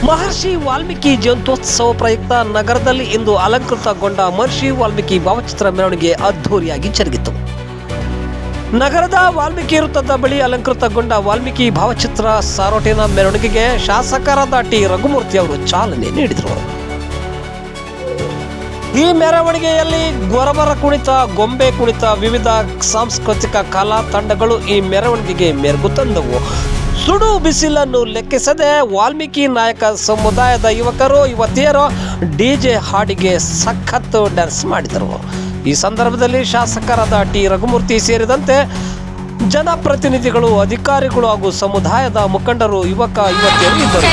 ಮಹರ್ಷಿ ವಾಲ್ಮೀಕಿ ಜಯಂತ್ಯೋತ್ಸವ ಪ್ರಯುಕ್ತ ನಗರದಲ್ಲಿ ಇಂದು ಅಲಂಕೃತಗೊಂಡ ಮಹರ್ಷಿ ವಾಲ್ಮೀಕಿ ಭಾವಚಿತ್ರ ಮೆರವಣಿಗೆ ಅದ್ಧೂರಿಯಾಗಿ ಜರುಗಿತು. ನಗರದ ವಾಲ್ಮೀಕಿ ವೃತ್ತದ ಬಳಿ ಅಲಂಕೃತಗೊಂಡ ವಾಲ್ಮೀಕಿ ಭಾವಚಿತ್ರ ಸಾರೋಟಿನ ಮೆರವಣಿಗೆಗೆ ಶಾಸಕರಾದ ಟಿ ರಘುಮೂರ್ತಿ ಅವರು ಚಾಲನೆ ನೀಡಿದರು. ಈ ಮೆರವಣಿಗೆಯಲ್ಲಿ ಗೊರಬರ ಕುಣಿತ, ಗೊಂಬೆ ಕುಣಿತ, ವಿವಿಧ ಸಾಂಸ್ಕೃತಿಕ ಕಲಾ ತಂಡಗಳು ಈ ಮೆರವಣಿಗೆಗೆ ಮೆರುಗು ತಂದವು. ಸುಡು ಬಿಸಿಲನ್ನು ಲೆಕ್ಕಿಸದೆ ವಾಲ್ಮೀಕಿ ನಾಯಕ ಸಮುದಾಯದ ಯುವಕರು ಯುವತಿಯರು ಡಿಜೆ ಹಾಡಿಗೆ ಸಖತ್ತು ಡ್ಯಾನ್ಸ್ ಮಾಡಿದರು. ಈ ಸಂದರ್ಭದಲ್ಲಿ ಶಾಸಕರಾದ ಟಿ ರಘುಮೂರ್ತಿ ಸೇರಿದಂತೆ ಜನಪ್ರತಿನಿಧಿಗಳು, ಅಧಿಕಾರಿಗಳು ಹಾಗೂ ಸಮುದಾಯದ ಮುಖಂಡರು, ಯುವಕ ಯುವತಿಯರು ಇದ್ದರು.